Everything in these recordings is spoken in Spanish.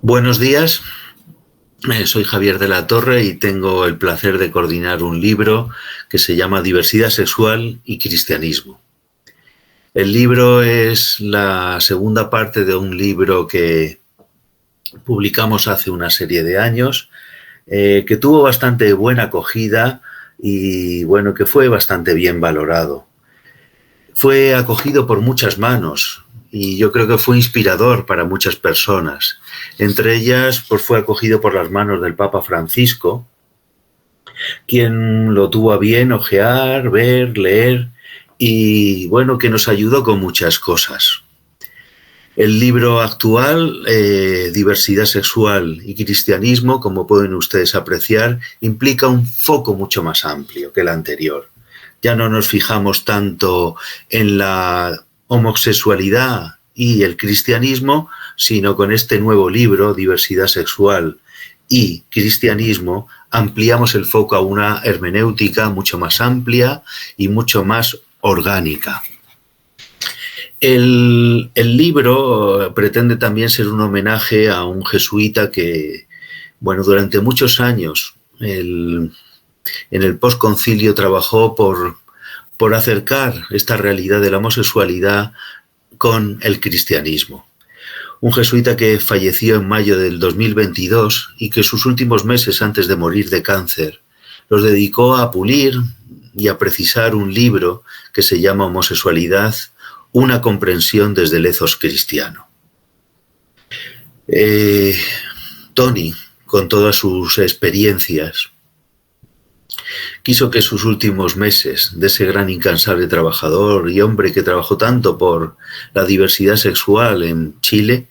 Buenos días, soy Javier de la Torre y tengo el placer de coordinar un libro que se llama Diversidad sexual y cristianismo. El libro es la segunda parte de un libro que publicamos hace una serie de años, que tuvo bastante buena acogida y bueno, que fue bastante bien valorado. Fue acogido por muchas manos y yo creo que fue inspirador para muchas personas. Entre ellas, pues fue acogido por las manos del Papa Francisco, quien lo tuvo a bien ojear, ver, leer y bueno, que nos ayudó con muchas cosas. El libro actual, Diversidad sexual y cristianismo, como pueden ustedes apreciar, implica un foco mucho más amplio que el anterior. Ya no nos fijamos tanto en la homosexualidad y el cristianismo, sino con este nuevo libro, Diversidad sexual y cristianismo, ampliamos el foco a una hermenéutica mucho más amplia y mucho más orgánica. El libro pretende también ser un homenaje a un jesuita que, bueno, durante muchos años en el posconcilio trabajó por acercar esta realidad de la homosexualidad con el cristianismo. Un jesuita que falleció en mayo del 2022 y que sus últimos meses antes de morir de cáncer los dedicó a pulir y a precisar un libro que se llama Homosexualidad, una comprensión desde el ethos cristiano. Tony, con todas sus experiencias, quiso que sus últimos meses de ese gran incansable trabajador y hombre que trabajó tanto por la diversidad sexual en Chile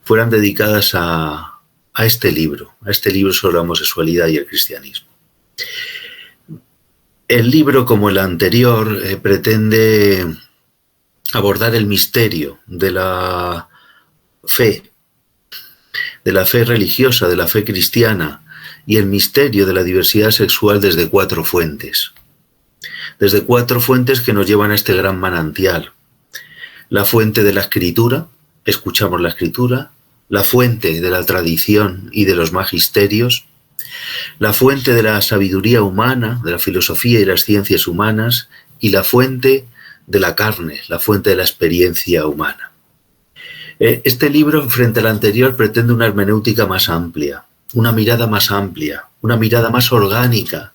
fueran dedicadas a este libro sobre la homosexualidad y el cristianismo. El libro, como el anterior, pretende abordar el misterio de la fe religiosa, de la fe cristiana, y el misterio de la diversidad sexual desde cuatro fuentes. Desde cuatro fuentes que nos llevan a este gran manantial. La fuente de la escritura, escuchamos la escritura, la fuente de la tradición y de los magisterios, la fuente de la sabiduría humana, de la filosofía y las ciencias humanas, y la fuente de la carne, la fuente de la experiencia humana. Este libro, frente al anterior, pretende una hermenéutica más amplia, una mirada más amplia, una mirada más orgánica,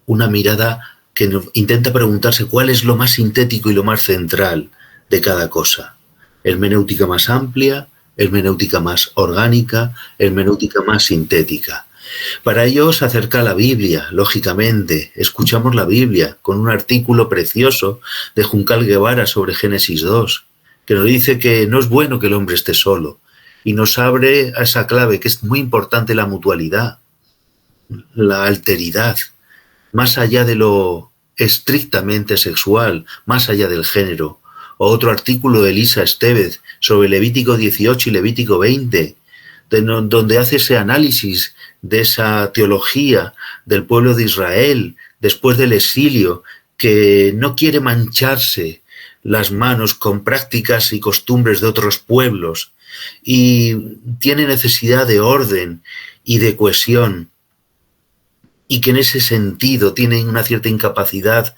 una mirada que intenta preguntarse cuál es lo más sintético y lo más central de cada cosa. Hermenéutica más amplia, hermenéutica más orgánica, hermenéutica más sintética. Para ello se acerca a la Biblia, lógicamente. Escuchamos la Biblia con un artículo precioso de Juncal Guevara sobre Génesis 2, que nos dice que no es bueno que el hombre esté solo, y nos abre a esa clave que es muy importante, la mutualidad, la alteridad, más allá de lo estrictamente sexual, más allá del género. O otro artículo de Elisa Estevez sobre Levítico 18 y Levítico 20, donde hace ese análisis de esa teología del pueblo de Israel después del exilio, que no quiere mancharse las manos con prácticas y costumbres de otros pueblos, y tiene necesidad de orden y de cohesión, y que en ese sentido tiene una cierta incapacidad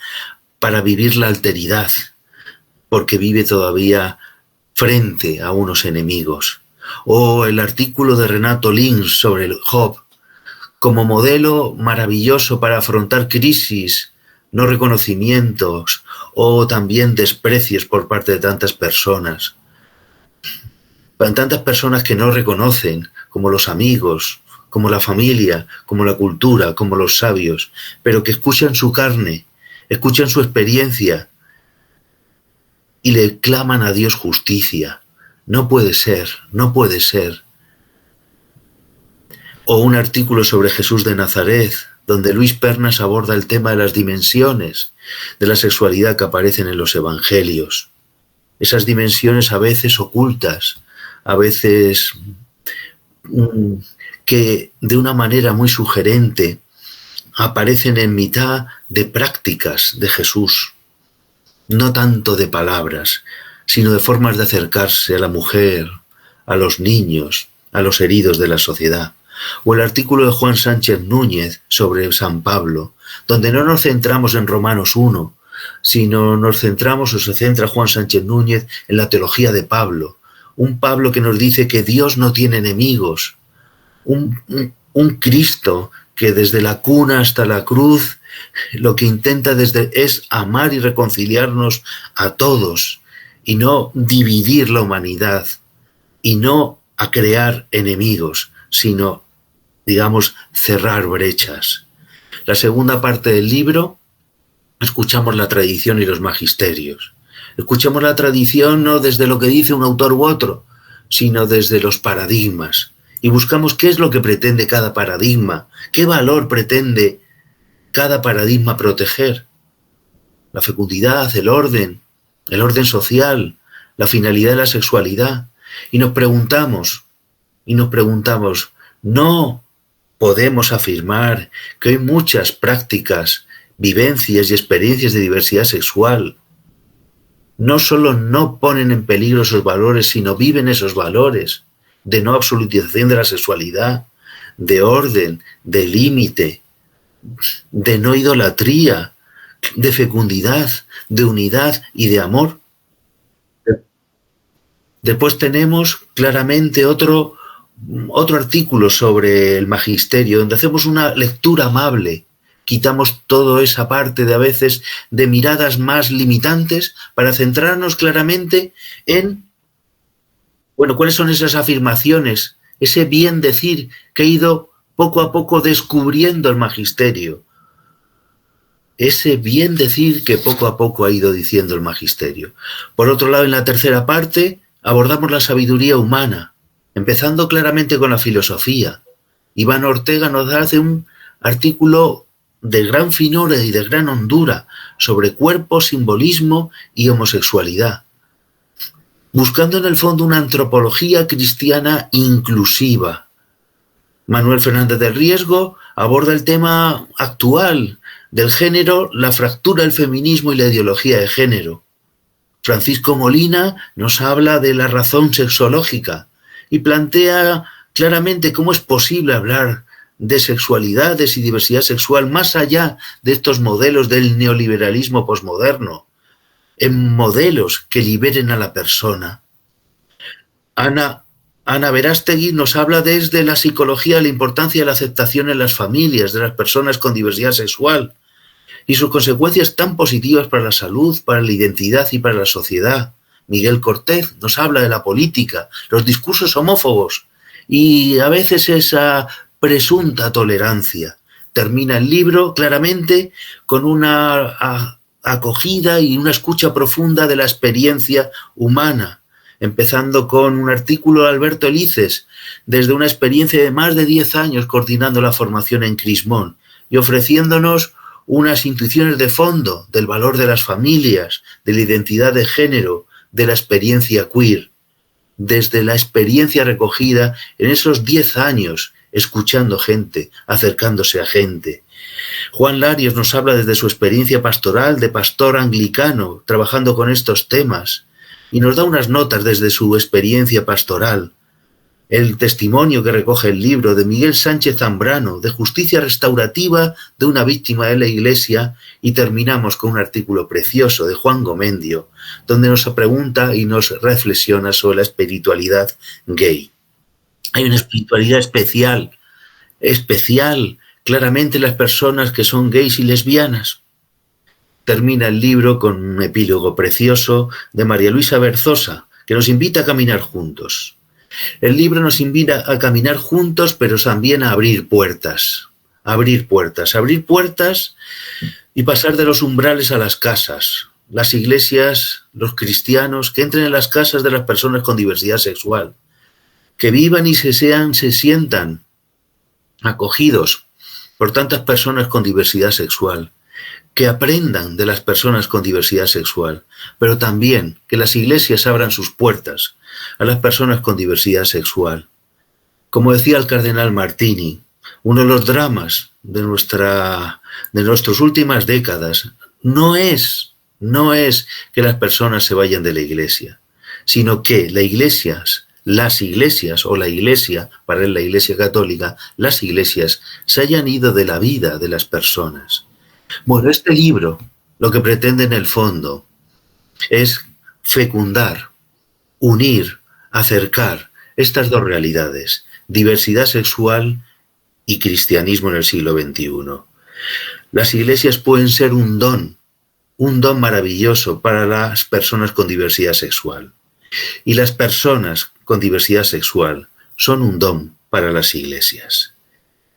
para vivir la alteridad, porque vive todavía frente a unos enemigos. O el artículo de Renato Lins sobre el Job, como modelo maravilloso para afrontar crisis, no reconocimientos o también desprecios por parte de tantas personas. Tantas personas que no reconocen, como los amigos, como la familia, como la cultura, como los sabios, pero que escuchan su carne, escuchan su experiencia y le claman a Dios justicia. No puede ser, no puede ser. O un artículo sobre Jesús de Nazaret, donde Luis Pernas aborda el tema de las dimensiones de la sexualidad que aparecen en los evangelios. Esas dimensiones a veces ocultas, a veces que de una manera muy sugerente aparecen en mitad de prácticas de Jesús, no tanto de palabras, sino de formas de acercarse a la mujer, a los niños, a los heridos de la sociedad. O el artículo de Juan Sánchez Núñez sobre San Pablo, donde no nos centramos en Romanos 1, sino nos centramos, o se centra Juan Sánchez Núñez, en la teología de Pablo. Un Pablo que nos dice que Dios no tiene enemigos. Un Cristo que desde la cuna hasta la cruz lo que intenta es amar y reconciliarnos a todos y no dividir la humanidad y no a crear enemigos, sino, digamos, cerrar brechas. La segunda parte del libro, escuchamos la tradición y los magisterios. Escuchamos la tradición no desde lo que dice un autor u otro, sino desde los paradigmas. Y buscamos qué es lo que pretende cada paradigma, qué valor pretende cada paradigma proteger. La fecundidad, el orden social, la finalidad de la sexualidad. Y nos preguntamos, no podemos afirmar que hay muchas prácticas, vivencias y experiencias de diversidad sexual. No solo no ponen en peligro esos valores, sino viven esos valores de no absolutización de la sexualidad, de orden, de límite, de no idolatría, de fecundidad, de unidad y de amor. Después tenemos claramente otro artículo sobre el magisterio, donde hacemos una lectura amable, quitamos toda esa parte de a veces de miradas más limitantes para centrarnos claramente en, cuáles son esas afirmaciones, ese bien decir que ha ido poco a poco descubriendo el magisterio. Ese bien decir que poco a poco ha ido diciendo el magisterio. Por otro lado, en la tercera parte, abordamos la sabiduría humana, empezando claramente con la filosofía. Iván Ortega nos hace un artículo de gran finura y de gran hondura sobre cuerpo, simbolismo y homosexualidad, buscando en el fondo una antropología cristiana inclusiva. Manuel Fernández del Riesgo aborda el tema actual del género, la fractura del feminismo y la ideología de género. Francisco Molina nos habla de la razón sexológica y plantea claramente cómo es posible hablar de sexualidades y diversidad sexual más allá de estos modelos del neoliberalismo posmoderno, en modelos que liberen a la persona. Ana Verástegui nos habla desde la psicología de la importancia de la aceptación en las familias de las personas con diversidad sexual y sus consecuencias tan positivas para la salud, para la identidad y para la sociedad. Miguel Cortés nos habla de la política, los discursos homófobos y a veces esa presunta tolerancia. Termina el libro claramente con una acogida y una escucha profunda de la experiencia humana, empezando con un artículo de Alberto Elices, desde una experiencia de más de 10 años coordinando la formación en Crismón y ofreciéndonos unas intuiciones de fondo del valor de las familias, de la identidad de género, de la experiencia queer, desde la experiencia recogida en esos 10 años, escuchando gente, acercándose a gente. Juan Larios nos habla desde su experiencia pastoral de pastor anglicano, trabajando con estos temas, y nos da unas notas desde su experiencia pastoral. El testimonio que recoge el libro de Miguel Sánchez Zambrano, de justicia restaurativa de una víctima de la Iglesia, y terminamos con un artículo precioso de Juan Gomendio, donde nos pregunta y nos reflexiona sobre la espiritualidad gay. Hay una espiritualidad especial, claramente las personas que son gays y lesbianas. Termina el libro con un epílogo precioso de María Luisa Berzosa, que nos invita a caminar juntos. El libro nos invita a caminar juntos, pero también a abrir puertas y pasar de los umbrales a las casas. Las iglesias, los cristianos, que entren en las casas de las personas con diversidad sexual, que vivan y se sientan acogidos por tantas personas con diversidad sexual, que aprendan de las personas con diversidad sexual, pero también que las iglesias abran sus puertas a las personas con diversidad sexual. Como decía el cardenal Martini, uno de los dramas de nuestras últimas décadas no es que las personas se vayan de la iglesia, sino que la iglesia las iglesias o la iglesia, para la iglesia católica, las iglesias se hayan ido de la vida de las personas. Bueno, este libro lo que pretende en el fondo es fecundar, unir, acercar estas dos realidades, diversidad sexual y cristianismo en el siglo XXI. Las iglesias pueden ser un don maravilloso para las personas con diversidad sexual. Y las personas con diversidad sexual son un don para las iglesias.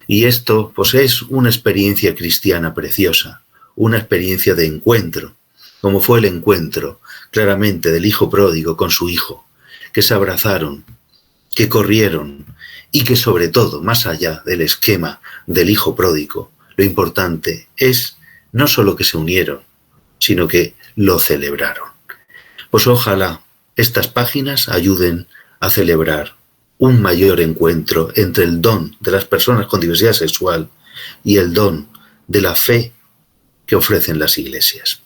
Y esto pues es una experiencia cristiana preciosa, una experiencia de encuentro, como fue el encuentro claramente del hijo pródigo con su hijo, que se abrazaron, que corrieron y que sobre todo, más allá del esquema del hijo pródigo, lo importante es no solo que se unieron, sino que lo celebraron. Pues ojalá estas páginas ayuden a celebrar un mayor encuentro entre el don de las personas con diversidad sexual y el don de la fe que ofrecen las iglesias.